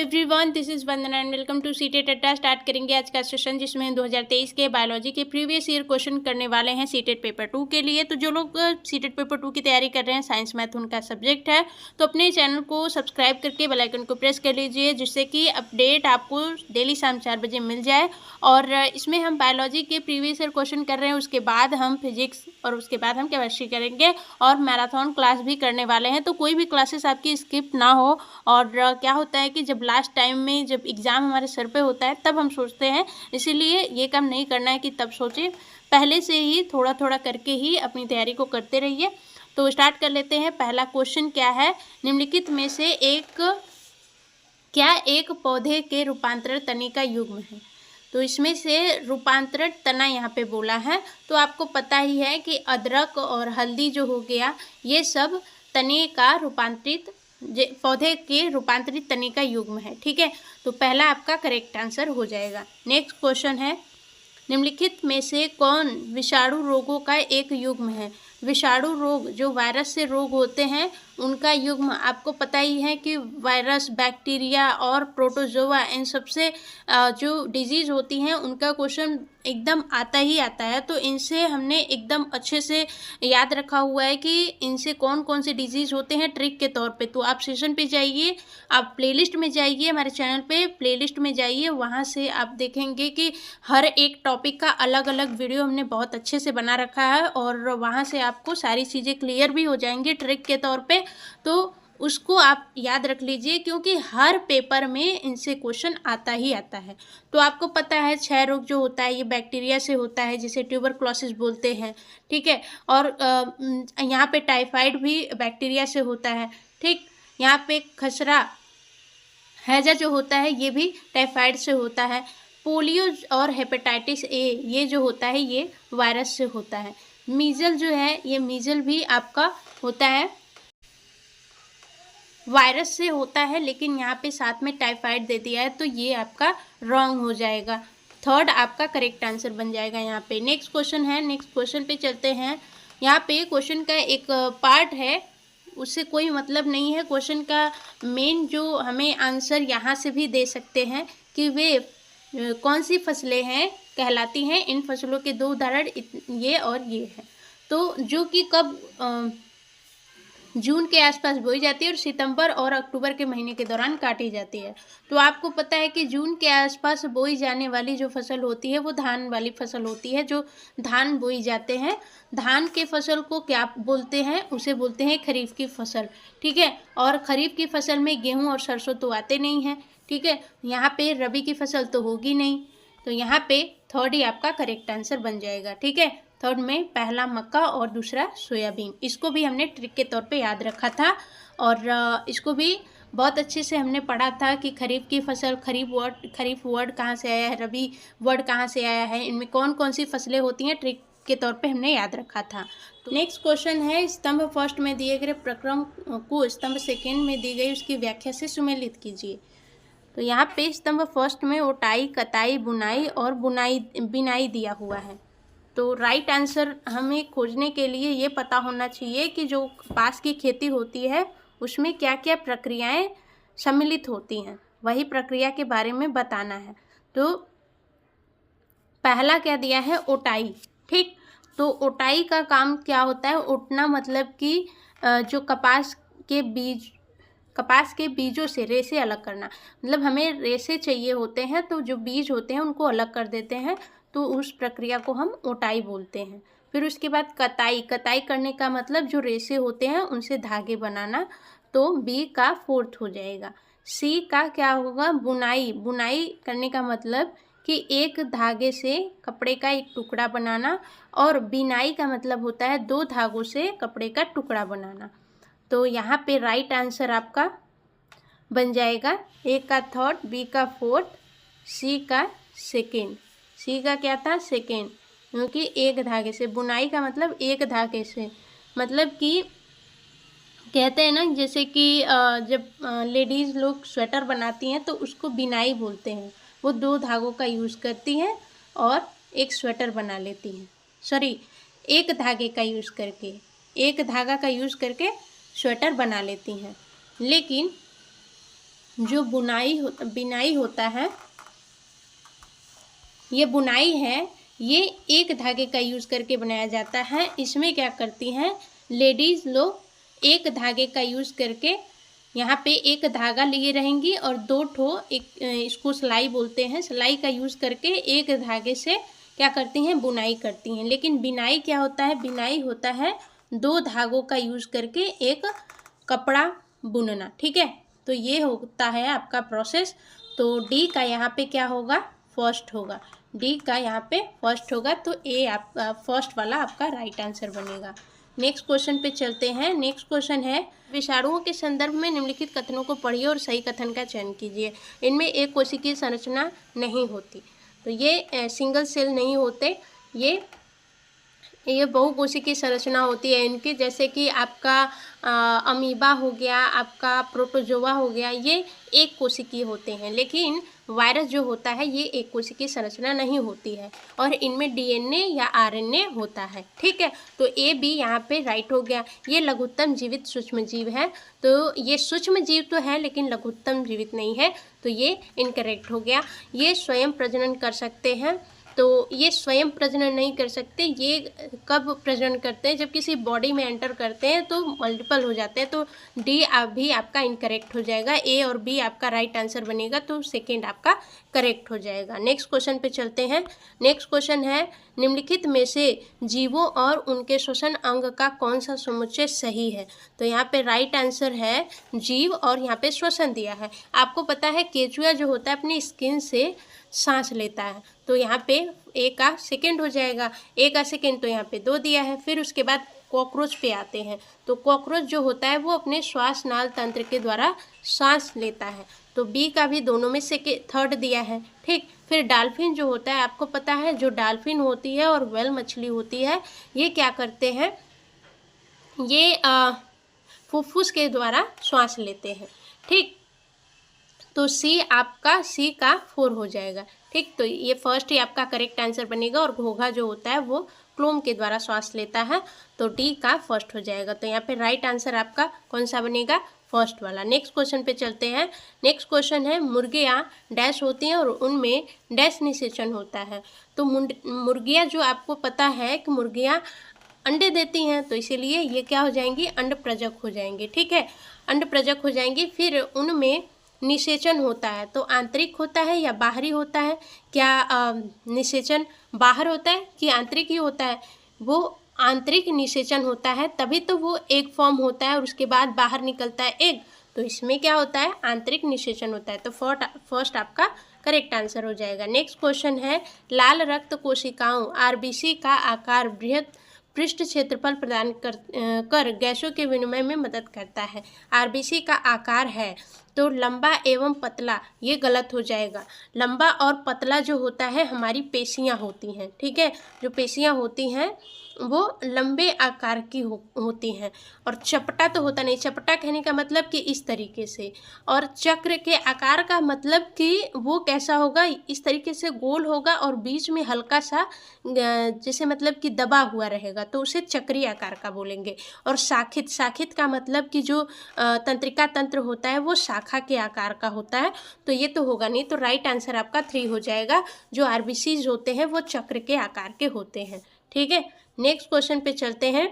Everyone, this is Vandana and welcome to CTET Adda. Start करेंगे आज का सेशन जिसमें 2023 के बायोलॉजी के प्रीवियस ईयर क्वेश्चन करने वाले हैं सीटेट पेपर 2 के लिए। तो जो लोग सीटेट पेपर 2 की तैयारी कर रहे हैं, साइंस मैथ उनका सब्जेक्ट है, तो अपने चैनल को सब्सक्राइब करके बेल आइकन को प्रेस कर लीजिए जिससे कि अपडेट आपको डेली शाम 4 बजे मिल जाए। और इसमें हम बायोलॉजी के प्रीवियस ईयर क्वेश्चन कर रहे हैं, उसके बाद हम फिजिक्स और उसके बाद हम केमिस्ट्री करेंगे और मैराथन क्लास भी करने वाले हैं। तो कोई भी क्लासेस आपकी स्किप ना हो। और क्या होता है कि जब लास्ट टाइम में जब एग्ज़ाम हमारे सर पे होता है तब हम सोचते हैं, इसीलिए ये काम नहीं करना है कि तब सोचें, पहले से ही थोड़ा थोड़ा करके ही अपनी तैयारी को करते रहिए। तो स्टार्ट कर लेते हैं। पहला क्वेश्चन क्या है, निम्नलिखित में से एक पौधे के रूपांतरण तने का युग्म है। तो इसमें से रूपांतरण तना यहाँ पे बोला है, तो आपको पता ही है कि अदरक और हल्दी जो हो गया, ये सब तने का रूपांतरित पौधे के रूपांतरित तने का युग्म है। ठीक है, तो पहला आपका करेक्ट आंसर हो जाएगा। नेक्स्ट क्वेश्चन है, निम्नलिखित में से कौन विषाणु रोगों का एक युग्म है। विषाणु रोग जो वायरस से रोग होते हैं उनका युग्म आपको पता ही है कि वायरस, बैक्टीरिया और प्रोटोजोआ, इन सबसे जो डिजीज़ होती हैं उनका क्वेश्चन एकदम आता ही आता है। तो इनसे हमने एकदम अच्छे से याद रखा हुआ है कि इनसे कौन कौन से डिजीज़ होते हैं ट्रिक के तौर पे। तो आप सेशन पे जाइए, आप प्लेलिस्ट में जाइए, हमारे चैनल पे प्लेलिस्ट में जाइए, वहाँ से आप देखेंगे कि हर एक टॉपिक का अलग अलग वीडियो हमने बहुत अच्छे से बना रखा है और वहाँ से आपको सारी चीज़ें क्लियर भी हो जाएंगी ट्रिक के तौर पे। तो उसको आप याद रख लीजिए क्योंकि हर पेपर में इनसे क्वेश्चन आता ही आता है। तो आपको पता है क्षय रोग जो होता है ये बैक्टीरिया से होता है जिसे ट्यूबरक्लोसिस बोलते हैं। ठीक है, और यहाँ पे टाइफाइड भी बैक्टीरिया से होता है। ठीक, यहाँ पे खसरा हैजा जो होता है ये भी टाइफाइड से होता है। पोलियो और हेपेटाइटिस ए ये जो होता है ये वायरस से होता है। मीजल जो है ये मीजल भी आपका होता है, वायरस से होता है, लेकिन यहाँ पे साथ में टाइफाइड दे दिया है तो ये आपका रॉन्ग हो जाएगा। थर्ड आपका करेक्ट आंसर बन जाएगा यहाँ पे। नेक्स्ट क्वेश्चन है, नेक्स्ट क्वेश्चन पे चलते हैं। यहाँ पे क्वेश्चन का एक पार्ट है, उससे कोई मतलब नहीं है। क्वेश्चन का मेन जो हमें आंसर यहाँ से भी दे सकते हैं कि वे कौन सी फसलें हैं कहलाती हैं। इन फसलों के दो उदाहरण ये और ये है। तो जो कि कब जून के आसपास बोई जाती है और सितंबर और अक्टूबर के महीने के दौरान काटी जाती है। तो आपको पता है कि जून के आसपास बोई जाने वाली जो फसल होती है वो धान वाली फसल होती है, जो धान बोई जाते हैं। धान के फसल को क्या बोलते हैं, उसे बोलते हैं खरीफ की फसल। ठीक है, और खरीफ की फसल में गेहूँ और सरसों तो आते नहीं हैं। ठीक है, यहाँ पे रबी की फसल तो होगी नहीं, तो यहाँ पे थर्ड ही आपका करेक्ट आंसर बन जाएगा। ठीक है, थर्ड में पहला मक्का और दूसरा सोयाबीन। इसको भी हमने ट्रिक के तौर पे याद रखा था और इसको भी बहुत अच्छे से हमने पढ़ा था कि खरीफ की फसल, खरीफ वर्ड कहाँ से आया है, रबी वर्ड कहाँ से आया है, इनमें कौन कौन सी फसलें होती हैं, ट्रिक के तौर पे हमने याद रखा था। तो नेक्स्ट क्वेश्चन है, स्तंभ फर्स्ट में दिए गए प्रक्रम को स्तंभ सेकेंड में दी गई उसकी व्याख्या से सुमेलित कीजिए। तो यहाँ पे स्तंभ फर्स्ट में ओटाई, कताई, बुनाई और बिनाई दिया हुआ है। तो राइट आंसर हमें खोजने के लिए ये पता होना चाहिए कि जो कपास की खेती होती है उसमें क्या क्या प्रक्रियाएं सम्मिलित होती हैं, वही प्रक्रिया के बारे में बताना है। तो पहला क्या दिया है, ओटाई। ठीक, तो ओटाई का काम क्या होता है, ओटना मतलब कि जो कपास के बीजों से रेशे अलग करना। मतलब हमें रेशे चाहिए होते हैं तो जो बीज होते हैं उनको अलग कर देते हैं, तो उस प्रक्रिया को हम ओटाई बोलते हैं। फिर उसके बाद कताई करने का मतलब जो रेशे होते हैं उनसे धागे बनाना, तो बी का फोर्थ हो जाएगा। सी का क्या होगा, बुनाई करने का मतलब कि एक धागे से कपड़े का एक टुकड़ा बनाना, और बिनाई का मतलब होता है दो धागों से कपड़े का टुकड़ा बनाना। तो यहाँ पे राइट आंसर आपका बन जाएगा ए का थर्ड, बी का फोर्थ, सी का सेकेंड। सी का क्या था, सेकेंड, क्योंकि एक धागे से, बुनाई का मतलब एक धागे से, मतलब कि कहते हैं ना जैसे कि जब लेडीज़ लोग स्वेटर बनाती हैं तो उसको बिनाई बोलते हैं। वो दो धागों का यूज़ करती हैं और एक स्वेटर बना लेती हैं। सॉरी, एक धागे का यूज़ करके, एक धागा का यूज़ करके स्वेटर बना लेती हैं। लेकिन जो बिनाई होता है, ये बुनाई है, ये एक धागे का यूज़ करके बनाया जाता है। इसमें क्या करती हैं लेडीज़ लोग, एक धागे का यूज़ करके यहाँ पे एक धागा लिए रहेंगी और दो ठो इसको सिलाई बोलते हैं, सिलाई का यूज़ करके एक धागे से क्या करती हैं बुनाई करती हैं। लेकिन बिनाई क्या होता है, बिनाई होता है दो धागों का यूज़ करके एक कपड़ा बुनना। ठीक है, तो ये होता है आपका प्रोसेस। तो डी का यहाँ पे क्या होगा, फर्स्ट होगा। डी का यहाँ पे फर्स्ट होगा, तो ए आपका फर्स्ट वाला आपका राइट आंसर बनेगा। नेक्स्ट क्वेश्चन पे चलते हैं। नेक्स्ट क्वेश्चन है, विषाणुओं के संदर्भ में निम्नलिखित कथनों को पढ़िए और सही कथन का चयन कीजिए। इनमें एक कोशिकीय संरचना नहीं होती, तो ये सिंगल सेल नहीं होते, ये बहुकोशिकीय संरचना होती है इनकी। जैसे कि आपका अमीबा हो गया, आपका प्रोटोजोआ हो गया, ये एक कोशिकीय होते हैं। लेकिन वायरस जो होता है ये एक कोशिकीय संरचना नहीं होती है और इनमें डीएनए या आरएनए होता है। ठीक है, तो ए बी यहाँ पे राइट हो गया। ये लघुत्तम जीवित सूक्ष्म जीव है, तो ये सूक्ष्म जीव तो है लेकिन लघुत्तम जीवित नहीं है, तो ये इनकरेक्ट हो गया। ये स्वयं प्रजनन कर सकते हैं, तो ये स्वयं प्रजनन नहीं कर सकते। ये कब प्रजनन करते हैं, जब किसी बॉडी में एंटर करते हैं तो मल्टीपल हो जाते हैं। तो डी भी आपका इनकरेक्ट हो जाएगा, ए और बी आपका राइट आंसर बनेगा, तो सेकंड आपका करेक्ट हो जाएगा। नेक्स्ट क्वेश्चन पे चलते हैं। नेक्स्ट क्वेश्चन है, निम्नलिखित में से जीवों और उनके श्वसन अंग का कौन सा समुच्चय सही है। तो यहाँ पे राइट आंसर है जीव और यहाँ पे श्वसन दिया है। आपको पता है केचुआ जो होता है अपनी स्किन से सांस लेता है, तो यहाँ पे ए का सेकंड हो जाएगा। ए का सेकंड तो यहाँ पे 2 दिया है। फिर उसके बाद कॉकरोच पे आते हैं, तो कॉकरोच जो होता है वो अपने श्वास नाल तंत्र के द्वारा सांस लेता है, तो बी का भी दोनों में से थर्ड दिया है। ठीक, फिर डाल्फिन जो होता है, आपको पता है जो डाल्फिन होती है और व्हेल मछली होती है, ये क्या करते हैं, ये फुफ्फुस के द्वारा श्वास लेते हैं। ठीक, तो सी का 4 हो जाएगा। ठीक, तो ये फर्स्ट ही आपका करेक्ट आंसर बनेगा और घोघा जो होता है वो क्लोम के द्वारा श्वास लेता है, तो डी का फर्स्ट हो जाएगा। तो यहाँ पे राइट आंसर आपका कौन सा बनेगा, फर्स्ट वाला। नेक्स्ट क्वेश्चन पे चलते हैं। नेक्स्ट क्वेश्चन है, मुर्गियाँ डैश होती हैं और उनमें डैश निषेचन होता है। तो मुर्गियाँ जो आपको पता है कि मुर्गियाँ अंडे देती हैं, तो इसीलिए ये क्या हो जाएंगी, अंड प्रजक हो जाएंगे। ठीक है, अंड प्रजक हो जाएंगी। फिर उनमें निषेचन होता है, तो आंतरिक होता है या बाहरी होता है, क्या निषेचन बाहर होता है कि आंतरिक ही होता है, वो आंतरिक निषेचन होता है, तभी तो वो एग फॉर्म होता है और उसके बाद बाहर निकलता है एग, तो इसमें क्या होता है, आंतरिक निषेचन होता है। तो फर्स्ट आपका करेक्ट आंसर हो जाएगा। नेक्स्ट क्वेश्चन है, लाल रक्त कोशिकाओं आरबीसी का आकार बृहद पृष्ठ क्षेत्रफल प्रदान कर गैसों के विनिमय में मदद करता है। आरबीसी का आकार है तो लंबा एवं पतला, ये गलत हो जाएगा। लंबा और पतला जो होता है हमारी पेशियां होती हैं। ठीक है, जो पेशियां होती हैं वो लंबे आकार की होती हैं और चपटा तो होता नहीं। चपटा कहने का मतलब कि इस तरीके से, और चक्र के आकार का मतलब कि वो कैसा होगा, इस तरीके से गोल होगा और बीच में हल्का सा जैसे मतलब कि दबा हुआ रहेगा, तो उसे चक्रीय आकार का बोलेंगे। और शाखित का मतलब कि जो तंत्रिका तंत्र होता है वो शाखा के आकार का होता है, तो ये तो होगा नहीं। तो राइट आंसर आपका 3 हो जाएगा। जो आरबीसीज होते हैं वो चक्र के आकार के होते हैं। ठीक है, नेक्स्ट क्वेश्चन पे चलते हैं।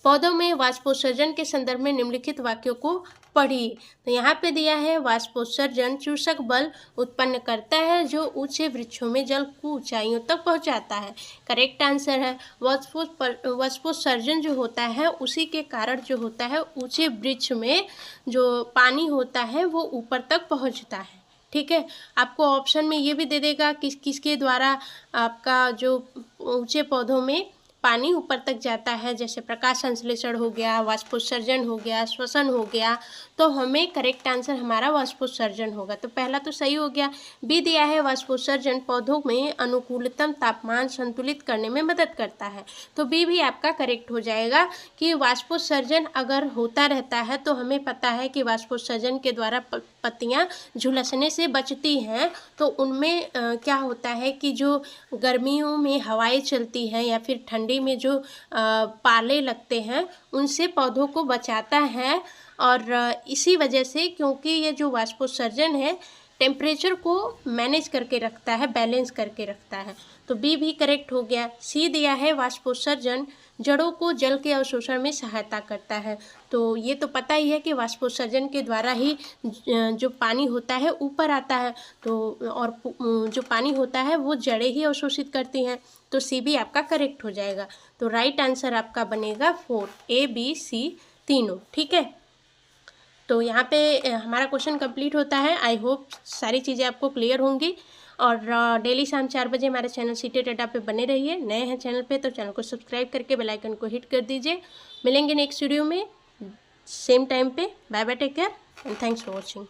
पौधों में वाष्पोत्सर्जन के संदर्भ में निम्नलिखित वाक्यों को पढ़िए। तो यहाँ पे दिया है, वाष्पोत्सर्जन चूषक बल उत्पन्न करता है जो ऊंचे वृक्षों में जल को ऊंचाइयों तक पहुँचाता है। करेक्ट आंसर है, वाष्पोत्सर्जन जो होता है उसी के कारण जो होता है ऊंचे वृक्ष में जो पानी होता है वो ऊपर तक पहुँचता है। ठीक है, आपको ऑप्शन में ये भी दे देगा किसके द्वारा आपका जो ऊंचे पौधों में पानी ऊपर तक जाता है, जैसे प्रकाश संश्लेषण हो गया, वाष्पोत्सर्जन हो गया, श्वसन हो गया, तो हमें करेक्ट आंसर हमारा वाष्पोत्सर्जन होगा। तो पहला तो सही हो गया। बी दिया है, वाष्पोत्सर्जन पौधों में अनुकूलतम तापमान संतुलित करने में मदद करता है, तो बी भी आपका करेक्ट हो जाएगा कि वाष्पोत्सर्जन अगर होता रहता है तो हमें पता है कि वाष्पोत्सर्जन के द्वारा पत्तियाँ झुलसने से बचती हैं, तो उनमें क्या होता है कि जो गर्मियों में हवाएं चलती हैं या फिर ठंडी में जो पाले लगते हैं उनसे पौधों को बचाता है और इसी वजह से, क्योंकि ये जो वाष्पोत्सर्जन है टेम्परेचर को मैनेज करके रखता है, बैलेंस करके रखता है। तो बी भी करेक्ट हो गया। सी दिया है वाष्पोत्सर्जन जड़ों को जल के अवशोषण में सहायता करता है। तो ये तो पता ही है कि वाष्पोत्सर्जन के द्वारा ही जो पानी होता है ऊपर आता है, तो और जो पानी होता है वो जड़ें ही अवशोषित करती हैं। तो सी भी आपका करेक्ट हो जाएगा। तो राइट आंसर आपका बनेगा 4, A, B, C तीनों। ठीक है, तो यहाँ पे हमारा क्वेश्चन कंप्लीट होता है। आई होप सारी चीज़ें आपको क्लियर होंगी। और डेली शाम 4 बजे हमारे चैनल सीटेट अड्डा पे बने रहिए। नए हैं चैनल पे तो चैनल को सब्सक्राइब करके बेल आइकन को हिट कर दीजिए। मिलेंगे नेक्स्ट वीडियो में सेम टाइम पे। Bye bye, take care and thanks for watching.